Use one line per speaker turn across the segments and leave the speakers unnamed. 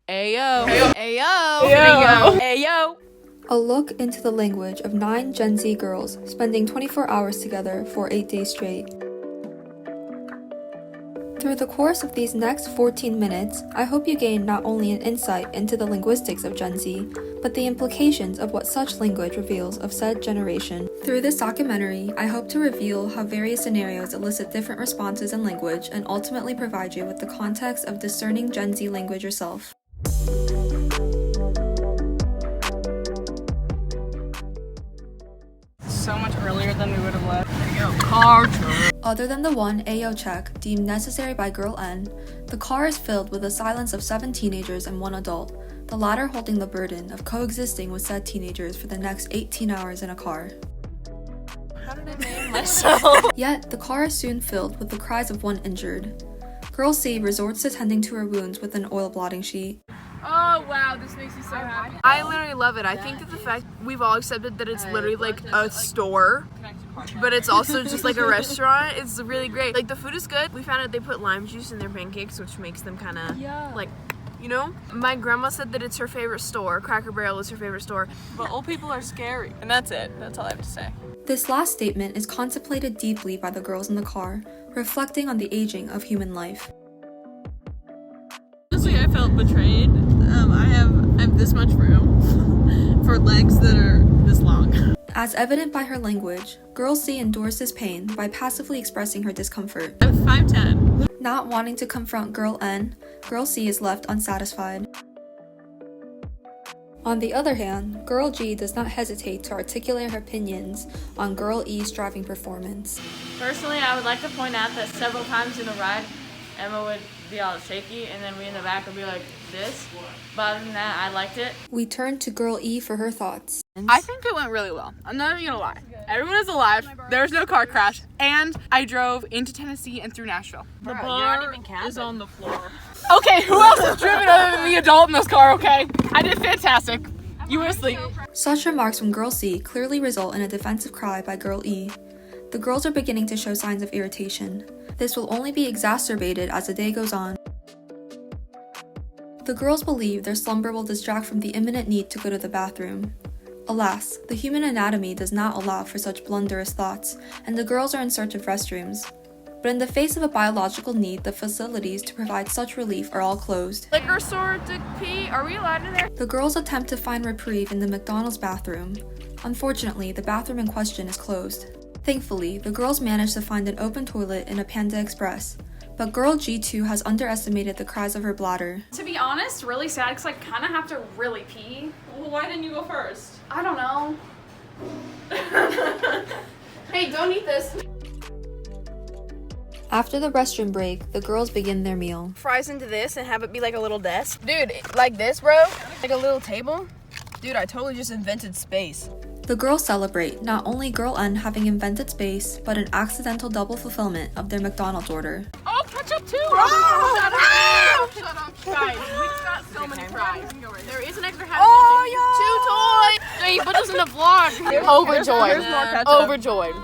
Ayo.
Ayo.
Ayo. Ayo.
A look into the language of 9 Gen Z girls spending 24 hours together for 8 days straight. Through the course of these next 14 minutes, I hope you gain not only an insight into the linguistics of Gen Z, but the implications of what such language reveals of said generation. Through this documentary, I hope to reveal how various scenarios elicit different responses in language and ultimately provide you with the context of discerning Gen Z language yourself.
So much earlier than we would have left. There you go. Car.
Other than the one Ayo check deemed necessary by girl N, the car is filled with the silence of 7 teenagers and 1 adult, the latter holding the burden of coexisting with said teenagers for the next 18 hours in a car.
How did I name myself?
Yet, the car is soon filled with the cries of 1 injured. Girl C resorts to tending to her wounds with an oil blotting sheet.
Oh wow, this makes me so happy.
I literally love it. I think that the fact we've all accepted that it's literally like a store, but it's also just like a restaurant. It's really great. Like the food is good. We found out they put lime juice in their pancakes, which makes them kind of like, you know? My grandma said that it's her favorite store. Cracker Barrel is her favorite store.
But old people are scary. And that's it. That's all I have to say.
This last statement is contemplated deeply by the girls in the car, reflecting on the aging of human life.
Honestly, I felt betrayed. I have this much room for legs that are this long.
As evident by her language, Girl C endures this pain by passively expressing her discomfort.
I'm 5'10".
Not wanting to confront Girl N, Girl C is left unsatisfied. On the other hand, Girl G does not hesitate to articulate her opinions on Girl E's driving performance.
Personally, I would like to point out that several times in the ride, Emma would be all shaky, and then we in the back would be like this. But other than that, I liked it.
We turn to Girl E for her thoughts.
I think it went really well. I'm not even gonna lie. Everyone is alive. There was no car crash. And I drove into Tennessee and through Nashville.
The bar is on the floor.
Okay, who else has driven other than the adult in this car, okay? I did fantastic. You were asleep.
Such remarks from Girl C clearly result in a defensive cry by Girl E. The girls are beginning to show signs of irritation. This will only be exacerbated as the day goes on. The girls believe their slumber will distract from the imminent need to go to the bathroom. Alas, the human anatomy does not allow for such blunderous thoughts, and the girls are in search of restrooms. But in the face of a biological need, the facilities to provide such relief are all closed.
Liquor store to pee? Are we allowed in there?
The girls attempt to find reprieve in the McDonald's bathroom. Unfortunately, the bathroom in question is closed. Thankfully, the girls manage to find an open toilet in a Panda Express, but Girl G2 has underestimated the cries of her bladder.
To be honest, really sad because I kind of have to really pee.
Well, why didn't you go first?
I don't know. Hey, don't eat this.
After the restroom break, the girls begin their meal.
Fries into this and have it be like a little desk. Dude, like this, bro? Like a little table? Dude, I totally just invented space.
The girls celebrate not only Girl N having invented space, but an accidental double fulfillment of their McDonald's order.
Oh, ketchup too!
Oh,
Shut up! Shut up! Guys, we got so many fries.
There is an extra half. Oh, yeah! 2 toys! Hey, put this in the vlog. Overjoyed. Overjoyed.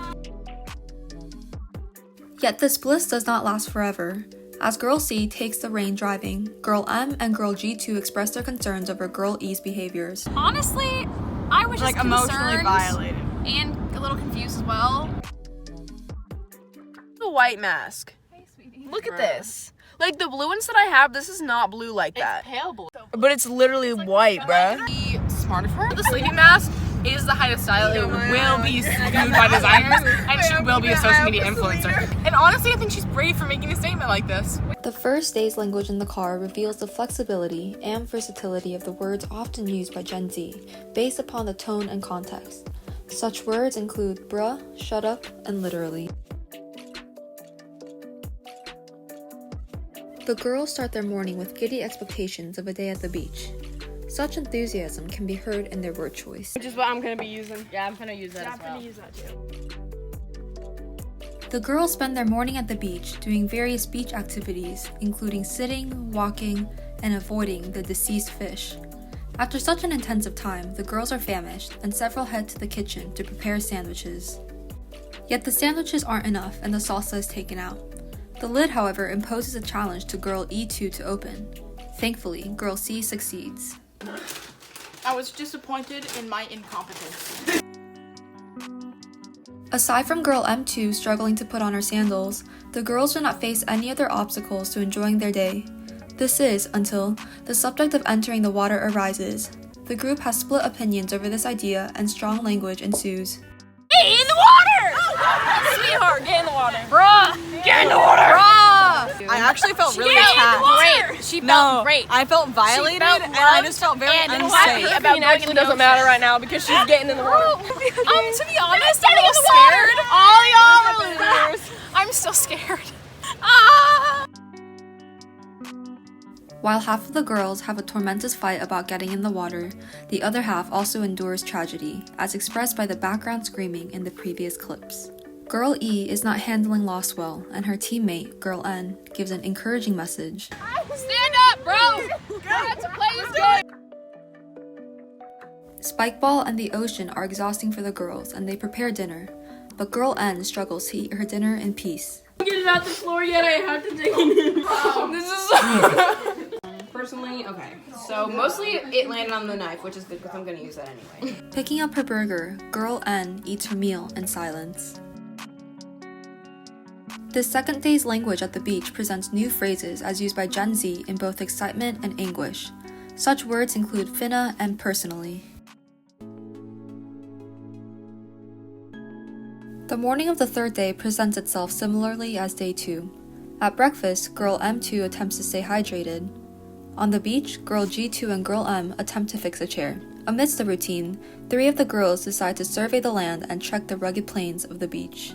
Yet this bliss does not last forever. As Girl C takes the reign driving, Girl M and Girl G2 express their concerns over Girl E's behaviors.
Honestly, I was just
Like emotionally
concerned
violated.
and a little confused as well.
The white mask. Look at this. Like the blue ones that I have, this is not blue like that.
Pale blue.
But it's literally white, bruh.
Be smart of her.
The sleeping mask is the height of style. It will be viewed by designers, and she will be a social media influencer. And honestly, I think she's brave for making a statement like this.
The first day's language in the car reveals the flexibility and versatility of the words often used by Gen Z, based upon the tone and context. Such words include bruh, shut up, and literally. The girls start their morning with giddy expectations of a day at the beach. Such enthusiasm can be heard in their word choice.
Which is what I'm going to be using. Yeah, I'm going to use that
Yeah,
as
I'm
well.
gonna use that too.
The girls spend their morning at the beach doing various beach activities, including sitting, walking, and avoiding the deceased fish. After such an intensive time, the girls are famished, and several head to the kitchen to prepare sandwiches. Yet the sandwiches aren't enough, and the salsa is taken out. The lid, however, imposes a challenge to Girl E2 to open. Thankfully, girl C succeeds.
I was disappointed in my incompetence.
Aside from girl M2 struggling to put on her sandals, the girls do not face any other obstacles to enjoying their day. This is until the subject of entering the water arises. The group has split opinions over this idea and strong language ensues.
Hey, in the water! Sweetheart, get in the water. Bruh! Get in the water! Bruh!
I actually felt really
Get in the
attacked.
water! She felt great.
I felt violated
felt
and I just felt very
and
unsafe.
happy about going in the ocean.
matter right now because she's getting in the water.
To be honest, I'm a little scared. All y'all are losers. I'm still scared. Ah!
While half of the girls have a tormentous fight about getting in the water, the other half also endures tragedy, as expressed by the background screaming in the previous clips. Girl E is not handling loss well, and her teammate, Girl N, gives an encouraging message.
Stand up, bro! We have to play this game!
Spikeball and the ocean are exhausting for the girls, and they prepare dinner, but Girl N struggles to eat her dinner in peace.
Get it off the floor yet, I have to take it.
This is personally, okay. So mostly it landed on the knife, which is good because I'm gonna use that anyway.
Picking up her burger, Girl N eats her meal in silence. This second day's language at the beach presents new phrases as used by Gen Z in both excitement and anguish. Such words include finna and personally. The morning of the third day presents itself similarly as day 2. At breakfast, Girl M2 attempts to stay hydrated. On the beach, Girl G2 and Girl M attempt to fix a chair. Amidst the routine, 3 of the girls decide to survey the land and trek the rugged plains of the beach.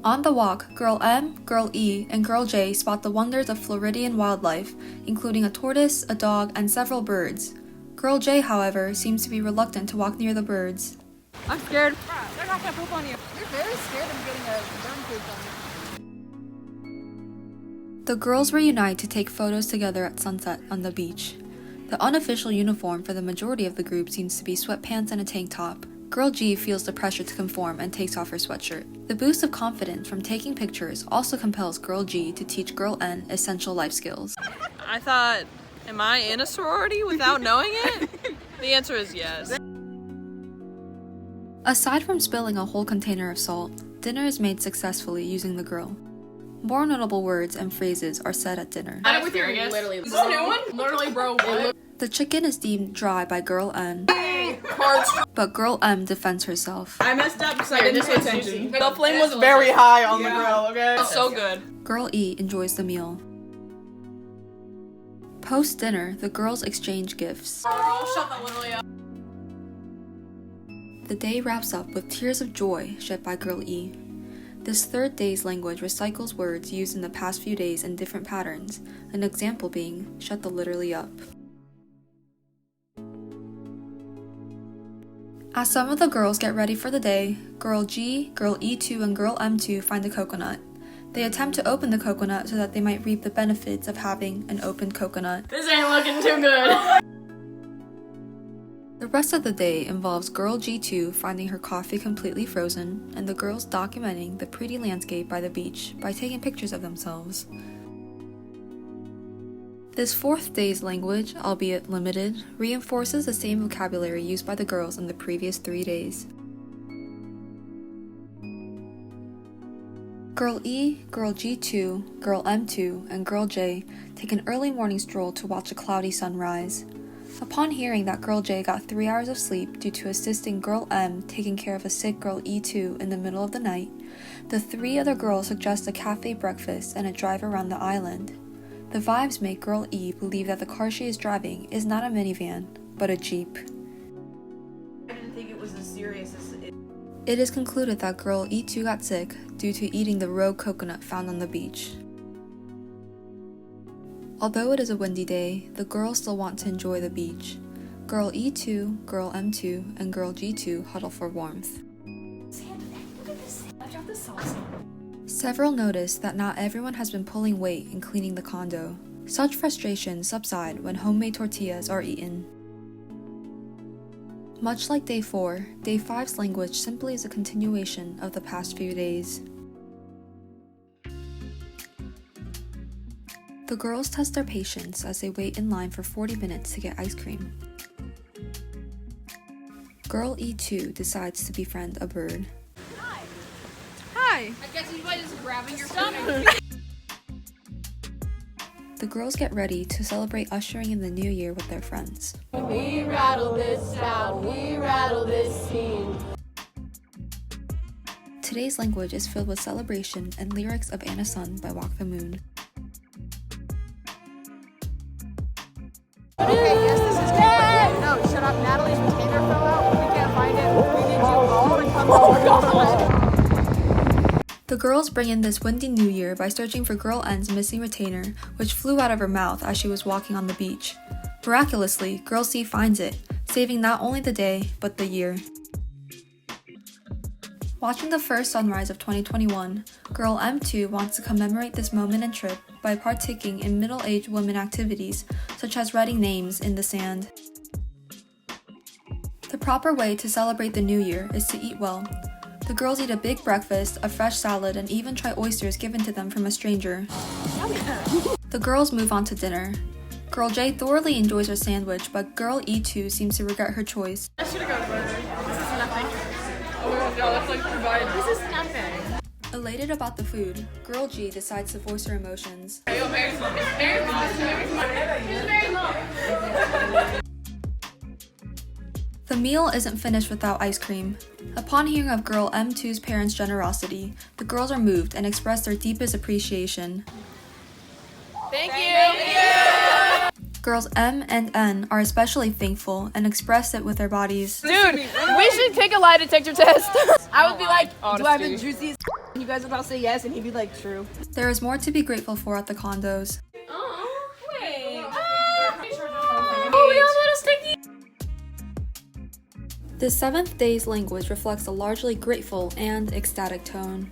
On the walk, Girl M, Girl E, and Girl J spot the wonders of Floridian wildlife, including a tortoise, a dog, and several birds. Girl J, however, seems to be reluctant to walk near the birds.
I'm scared. They're not gonna poop on you. You're very scared of getting a germ poop on you.
The girls reunite to take photos together at sunset on the beach. The unofficial uniform for the majority of the group seems to be sweatpants and a tank top. Girl G feels the pressure to conform and takes off her sweatshirt. The boost of confidence from taking pictures also compels Girl G to teach Girl N essential life skills.
I thought, am I in a sorority without knowing it? The answer is yes.
Aside from spilling a whole container of salt, dinner is made successfully using the grill. More notable words and phrases are said at dinner.
Literally. Is this a new one? Literally, bro. What?
The chicken is deemed dry by Girl N, but Girl M defends herself.
I messed up because I didn't pay attention. The flame was very high on the grill, okay? It's so good.
Girl E enjoys the meal. Post-dinner, the girls exchange gifts.
Shut that literally up.
The day wraps up with tears of joy shed by Girl E. This third day's language recycles words used in the past few days in different patterns, an example being, shut the literally up. As some of the girls get ready for the day, Girl G, Girl E2, and Girl M2 find a coconut. They attempt to open the coconut so that they might reap the benefits of having an open coconut.
This ain't looking too good.
The rest of the day involves Girl G2 finding her coffee completely frozen, and the girls documenting the pretty landscape by the beach by taking pictures of themselves. This fourth day's language, albeit limited, reinforces the same vocabulary used by the girls in the previous 3 days. Girl E, Girl G2, Girl M2, and Girl J take an early morning stroll to watch a cloudy sunrise. Upon hearing that Girl J got 3 hours of sleep due to assisting Girl M taking care of a sick Girl E2 in the middle of the night, the 3 other girls suggest a cafe breakfast and a drive around the island. The vibes make Girl E believe that the car she is driving is not a minivan, but a Jeep.
I didn't think it was as serious as it.
It is concluded that Girl E2 got sick due to eating the rogue coconut found on the beach. Although it is a windy day, the girls still want to enjoy the beach. Girl E2, Girl M2, and Girl G2 huddle for warmth. Several notice that not everyone has been pulling weight in cleaning the condo. Such frustrations subside when homemade tortillas are eaten. Much like day 4, day 5's language simply is a continuation of the past few days. The girls test their patience as they wait in line for 40 minutes to get ice cream. Girl E2 decides to befriend a bird.
Hi. I guess you guys just grabbing your phone.
The girls get ready to celebrate ushering in the new year with their friends.
We rattle this town, we rattle this scene.
Today's language is filled with celebration and lyrics of Anna Sun by Walk the Moon.
Okay, yes, this is good. No, shut up. Natalie's retainer fell out. We can't find it. We need you all to come over.
The girls bring in this windy new year by searching for Girl N's missing retainer, which flew out of her mouth as she was walking on the beach. Miraculously, Girl C finds it, saving not only the day, but the year. Watching the first sunrise of 2021, Girl M2 wants to commemorate this moment and trip by partaking in middle-aged women activities, such as writing names in the sand. The proper way to celebrate the new year is to eat well. The girls eat a big breakfast, a fresh salad, and even try oysters given to them from a stranger. The girls move on to dinner. Girl J thoroughly enjoys her sandwich, but Girl E2 seems to regret her choice.
I should have gone burger. This is nothing. Oh my god, that's like provided. This is nothing.
Elated about the food, Girl G decides to voice her emotions. The meal isn't finished without ice cream. Upon hearing of Girl M2's parents' generosity, the girls are moved and express their deepest appreciation.
Thank you.
Girls M and N are especially thankful and express it with their bodies.
Dude, we should take a lie detector test. I would be like, do I have the
Honesty.
juiciest? You guys would all say yes, and he'd be like, true.
There is more to be grateful for at the condos.
Oh, wait.
Oh, we all let us take these.
The seventh day's language reflects a largely grateful and ecstatic tone.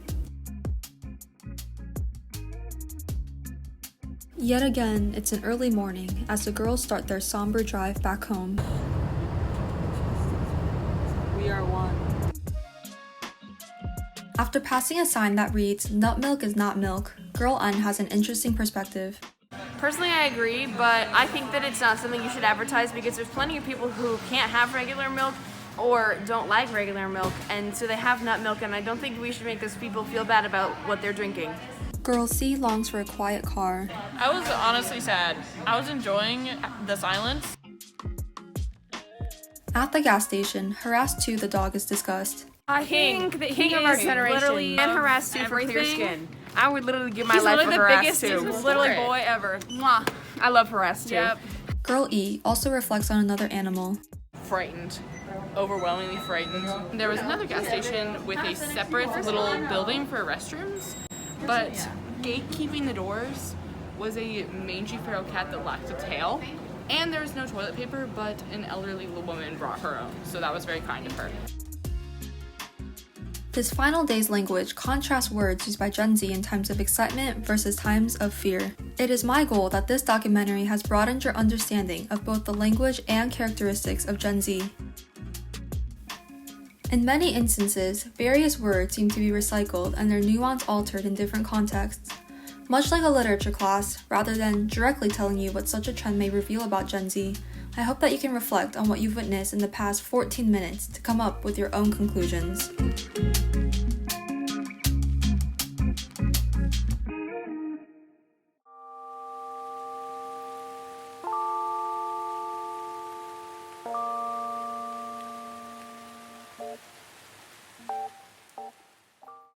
Yet again, it's an early morning as the girls start their somber drive back home.
We are one.
After passing a sign that reads, "Nut milk is not milk," Girl N has an interesting perspective.
Personally, I agree, but I think that it's not something you should advertise because there's plenty of people who can't have regular milk or don't like regular milk, and so they have nut milk, and I don't think we should make those people feel bad about what they're drinking.
Girl C longs for a quiet car.
I was honestly sad. I was enjoying the silence.
At the gas station, Harass 2 the dog is discussed.
I think that he
of our
is
generation
literally and harassed too for clear
everything.
skin. I would literally give my
He's
life
literally
for
the
harassed
biggest
too.
little boy ever. Mwah.
I love harassed too.
Yep.
Girl E also reflects on another animal.
Frightened. Overwhelmingly frightened. There was another gas station with a separate little building for restrooms, but gatekeeping the doors was a mangy feral cat that lacked a tail. And there was no toilet paper, but an elderly woman brought her own, so that was very kind of her.
This final day's language contrasts words used by Gen Z in times of excitement versus times of fear. It is my goal that this documentary has broadened your understanding of both the language and characteristics of Gen Z. In many instances, various words seem to be recycled and their nuance altered in different contexts. Much like a literature class, rather than directly telling you what such a trend may reveal about Gen Z, I hope that you can reflect on what you've witnessed in the past 14 minutes to come up with your own conclusions.